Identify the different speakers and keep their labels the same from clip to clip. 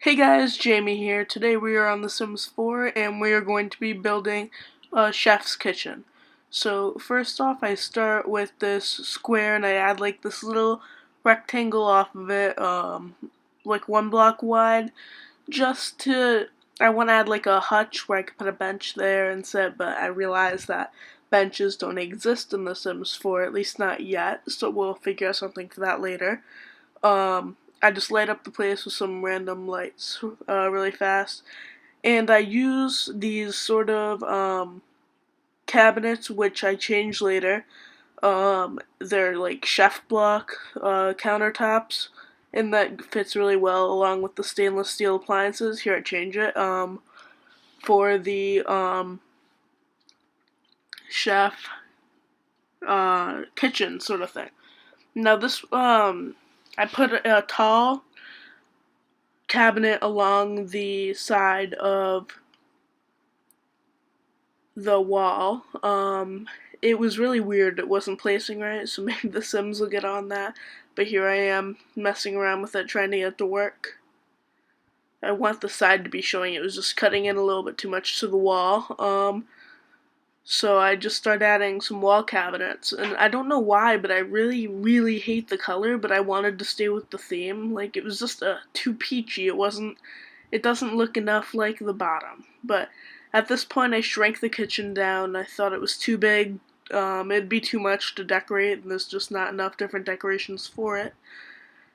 Speaker 1: Hey guys, Jamie here. Today we are on The Sims 4 and we are going to be building a chef's kitchen. So first off I start with this square and I add like this little rectangle off of it, like 1 block wide, I want to add like a hutch where I could put a bench there and sit, but I realized that benches don't exist in The Sims 4, at least not yet, so we'll figure out something for that later. I just light up the place with some random lights really fast. And I use these sort of cabinets, which I change later. They're like chef block countertops, and that fits really well along with the stainless steel appliances. Here I change it for the chef kitchen sort of thing. Now this I put a tall cabinet along the side of the wall. It was really weird. It wasn't placing right, so maybe the Sims will get on that. But here I am messing around with it, trying to get it to work. I want the side to be showing. It was just cutting in a little bit too much to the wall. So I just started adding some wall cabinets, and I don't know why, but I really, really hate the color, but I wanted to stay with the theme. Like, it was just too peachy. It doesn't look enough like the bottom. But at this point, I shrank the kitchen down. I thought it was too big. It'd be too much to decorate, and there's just not enough different decorations for it.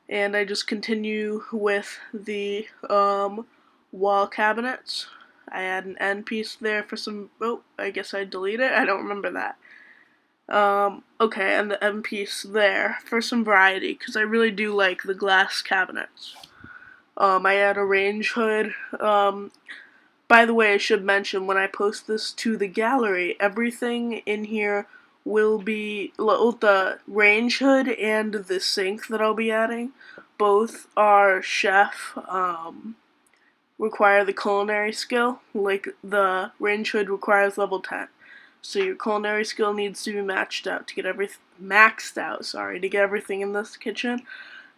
Speaker 1: And I just continue with the wall cabinets. I add an end piece there for some. Oh, I guess I delete it. I don't remember that. Okay, and the end piece there for some variety, because I really do like the glass cabinets. I add a range hood. By the way, I should mention when I post this to the gallery, everything in here will be the range hood and the sink that I'll be adding. Both are chef. Require the culinary skill. Like the range hood requires level 10. So your culinary skill needs to be maxed out to get everything in this kitchen.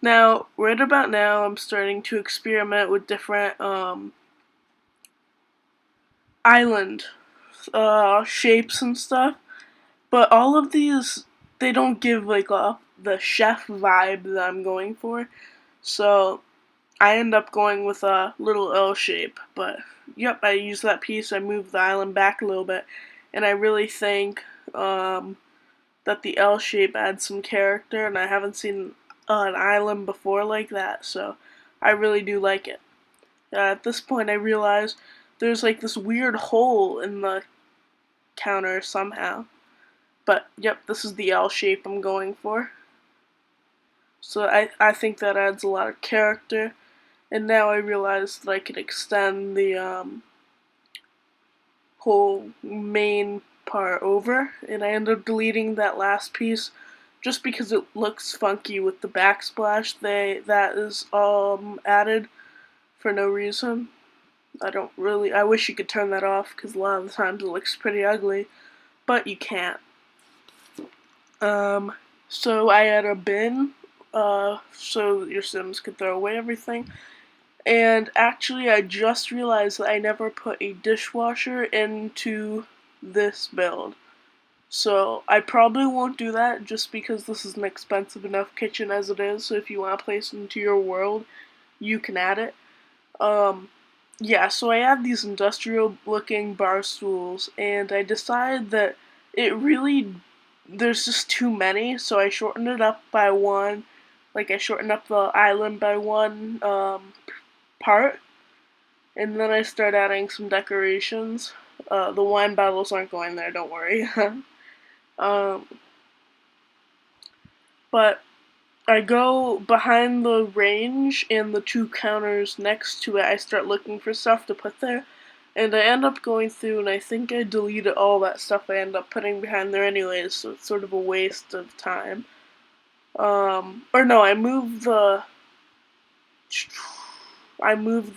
Speaker 1: Now, right about now, I'm starting to experiment with different island shapes and stuff. But all of these, they don't give like the chef vibe that I'm going for. So I end up going with a little L shape, but yep, I use that piece, I move the island back a little bit, and I really think that the L shape adds some character, and I haven't seen an island before like that, so I really do like it. At this point, I realize there's like this weird hole in the counter somehow, but yep, this is the L shape I'm going for. So I think that adds a lot of character. And now I realize that I can extend the whole main part over, and I end up deleting that last piece just because it looks funky with the backsplash that is added for no reason. I wish you could turn that off because a lot of the times it looks pretty ugly, but you can't. So I add a bin, so your Sims could throw away everything. And actually, I just realized that I never put a dishwasher into this build. So I probably won't do that just because this is an expensive enough kitchen as it is. So if you want to place it into your world, you can add it. Yeah, so I add these industrial looking bar stools, and I decide that there's just too many, so I shorten it up by one. Like I shorten up the island by one part, and then I start adding some decorations. The wine bottles aren't going there, don't worry. um, but I go behind the range and the 2 counters next to it. I start looking for stuff to put there, and I end up going through, and I think I deleted all that stuff I end up putting behind there anyways, so it's sort of a waste of time. Or no, I move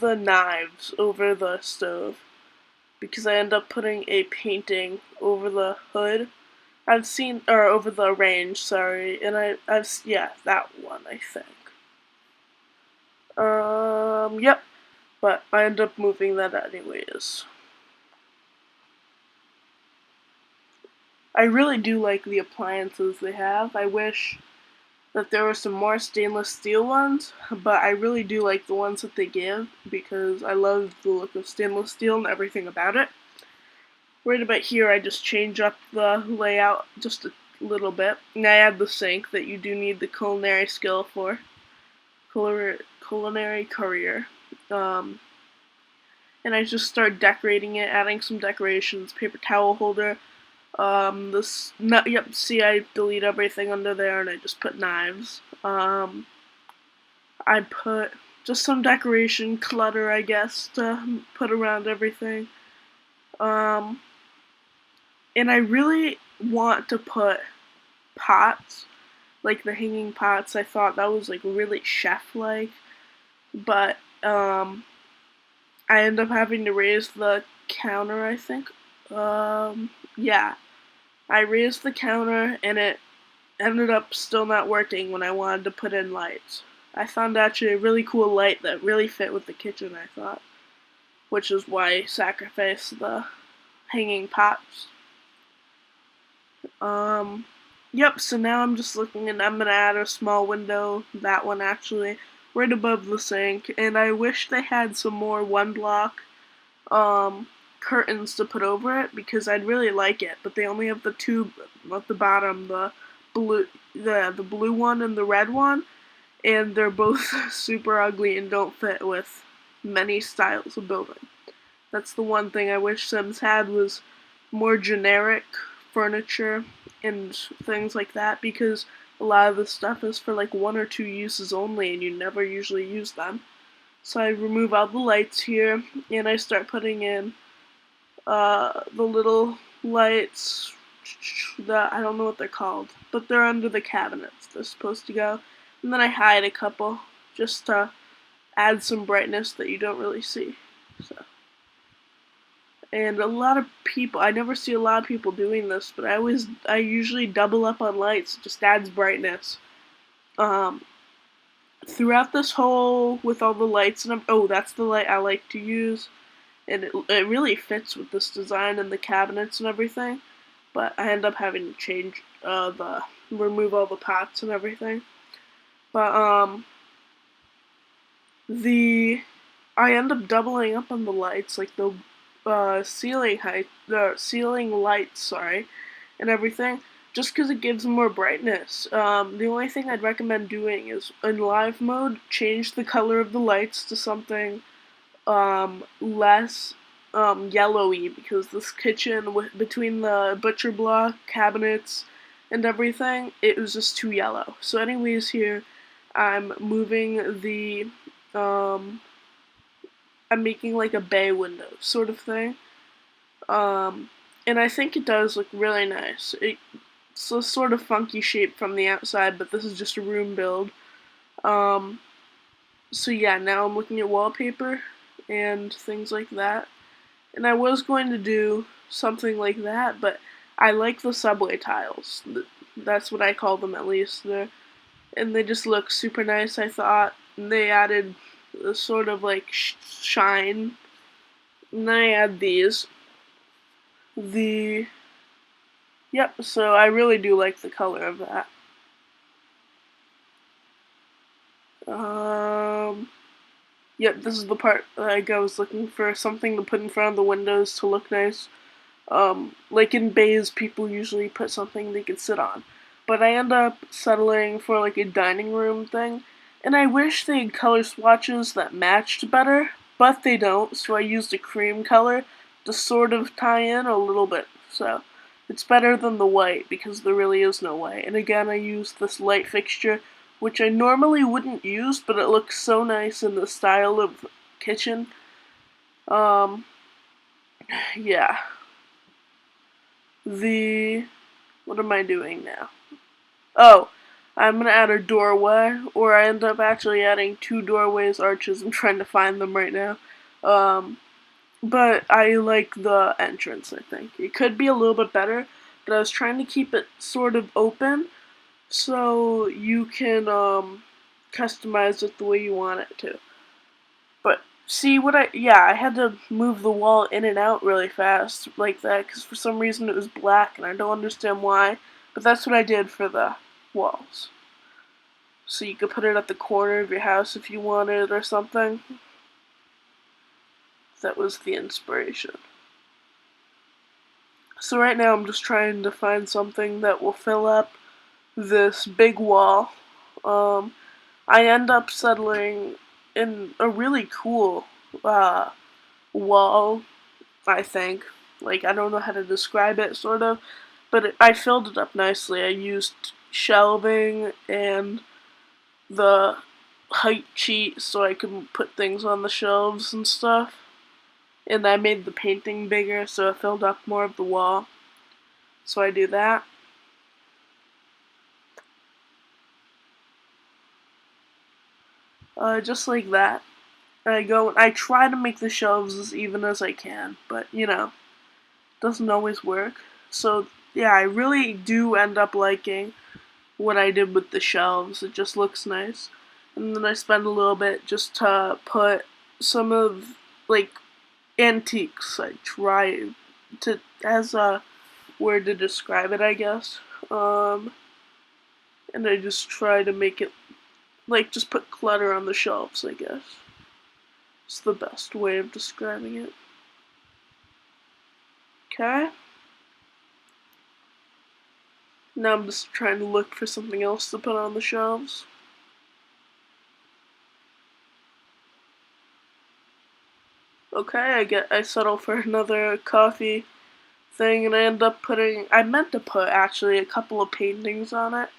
Speaker 1: the knives over the stove because I end up putting a painting over the hood. Or over the range, sorry, and yeah, that one, I think. Yep. but I end up moving that anyways. I really do like the appliances they have. I wish that there were some more stainless steel ones, but I really do like the ones that they give because I love the look of stainless steel and everything about it. Right about here, I just change up the layout just a little bit, and I add the sink that you do need the culinary skill for. Culinary career. And I just start decorating it, adding some decorations, paper towel holder. See, I delete everything under there and I just put knives. I put just some decoration clutter, I guess, to put around everything. And I really want to put pots, like the hanging pots. I thought that was like really chef-like, but I end up having to raise the counter, I think. Yeah. I raised the counter and it ended up still not working when I wanted to put in lights. I found actually a really cool light that really fit with the kitchen, I thought, which is why I sacrificed the hanging pots. Yep, so now I'm just looking and I'm gonna add a small window, that one actually, right above the sink, and I wish they had some more one block curtains to put over it because I'd really like it, but they only have the two at the bottom, the blue one and the red one, and they're both super ugly and don't fit with many styles of building. That's the one thing I wish Sims had, was more generic furniture and things like that, because a lot of the stuff is for like 1 or 2 uses only and you never usually use them. So I remove all the lights here and I start putting in the little lights that I don't know what they're called, but they're under the cabinets. They're supposed to go. And then I hide a couple just to add some brightness that you don't really see. So. And a lot of people, I never see a lot of people doing this, but I usually double up on lights. It just adds brightness. Throughout this whole, with all the lights, and that's the light I like to use. And it really fits with this design and the cabinets and everything. But I end up having to change remove all the pots and everything. But I end up doubling up on the lights, like the ceiling lights, sorry, and everything, just because it gives more brightness. The only thing I'd recommend doing is, in live mode, change the color of the lights to something less yellowy, because this kitchen, between the butcher block, cabinets, and everything, it was just too yellow. So anyways, here, I'm moving the, I'm making like a bay window sort of thing. And I think it does look really nice. It's a sort of funky shape from the outside, but this is just a room build. So yeah, now I'm looking at wallpaper and things like that. And I was going to do something like that, but I like the subway tiles. That's what I call them, at least. And they just look super nice, I thought. And they added a sort of like shine. And then I add these. Yep, so I really do like the color of that. Yep, this is the part that I was looking for something to put in front of the windows to look nice. Like in bays, people usually put something they could sit on. But I end up settling for like a dining room thing. And I wish they had color swatches that matched better, but they don't, so I used a cream color to sort of tie in a little bit. So it's better than the white, because there really is no white. And again, I used this light fixture, which I normally wouldn't use, but it looks so nice in the style of kitchen. Yeah. What am I doing now? Oh, I'm gonna add a doorway, or I end up actually adding 2 doorways, arches. I'm trying to find them right now. But I like the entrance, I think. It could be a little bit better, but I was trying to keep it sort of open, so you can customize it the way you want it to. But See what I had to move the wall in and out really fast like that because for some reason it was black and I don't understand why, but that's what I did for the walls. So you could put it at the corner of your house if you wanted or something. That was the inspiration. So right now I'm just trying to find something that will fill up this big wall. I end up settling in a really cool wall, I think. Like, I don't know how to describe it, sort of, but I filled it up nicely. I used shelving and the height sheet so I could put things on the shelves and stuff. And I made the painting bigger so it filled up more of the wall. So I do that. Just like that. I try to make the shelves as even as I can, but you know, doesn't always work. So yeah, I really do end up liking what I did with the shelves. It just looks nice. And then I spend a little bit just to put some of like antiques. I try to as a word to describe it, I guess. And I just try to make it like just put clutter on the shelves, I guess. It's the best way of describing it. Okay. Now I'm just trying to look for something else to put on the shelves. Okay, I settle for another coffee thing and I meant to put actually a couple of paintings on it,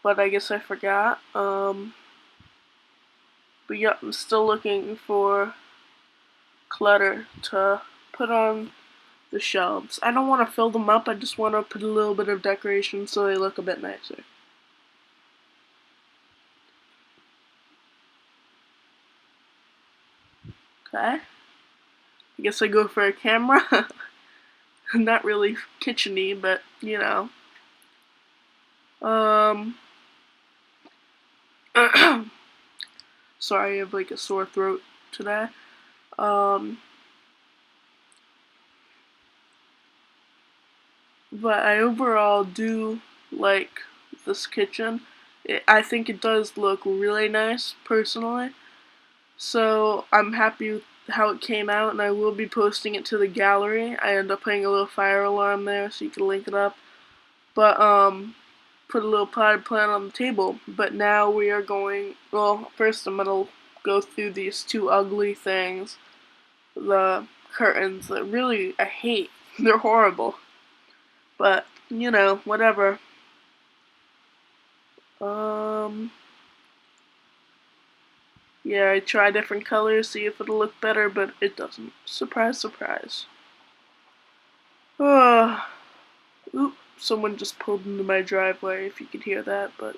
Speaker 1: but I guess I forgot. But yeah, I'm still looking for clutter to put on the shelves. I don't want to fill them up, I just want to put a little bit of decoration so they look a bit nicer. Okay. I guess I go for a camera. Not really kitcheny, but you know. Um Sorry, I have like a sore throat today. Um but I overall do like this kitchen. I think it does look really nice, personally. So I'm happy with how it came out, and I will be posting it to the gallery. I end up putting a little fire alarm there so you can link it up. But put a little potted plant on the table. But now we are going. Well, first I'm gonna go through these two ugly things, the curtains that really I hate. They're horrible. But you know, whatever. Um, yeah, I try different colors, see if it'll look better, but it doesn't. Surprise, surprise. Oop, someone just pulled into my driveway, if you could hear that, but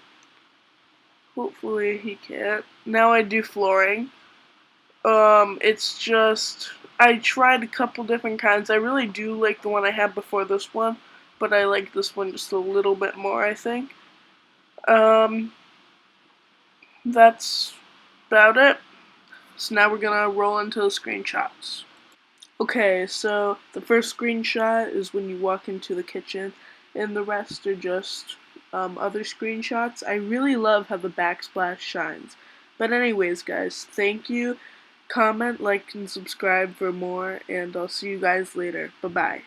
Speaker 1: hopefully he can't. Now I do flooring. It's just, I tried a couple different kinds. I really do like the one I had before this one, but I like this one just a little bit more, I think. Um, that's about it. So now we're gonna roll into the screenshots. Okay, so the first screenshot is when you walk into the kitchen, and the rest are just other screenshots. I really love how the backsplash shines. But anyways, guys, thank you. Comment, like, and subscribe for more, and I'll see you guys later. Bye-bye.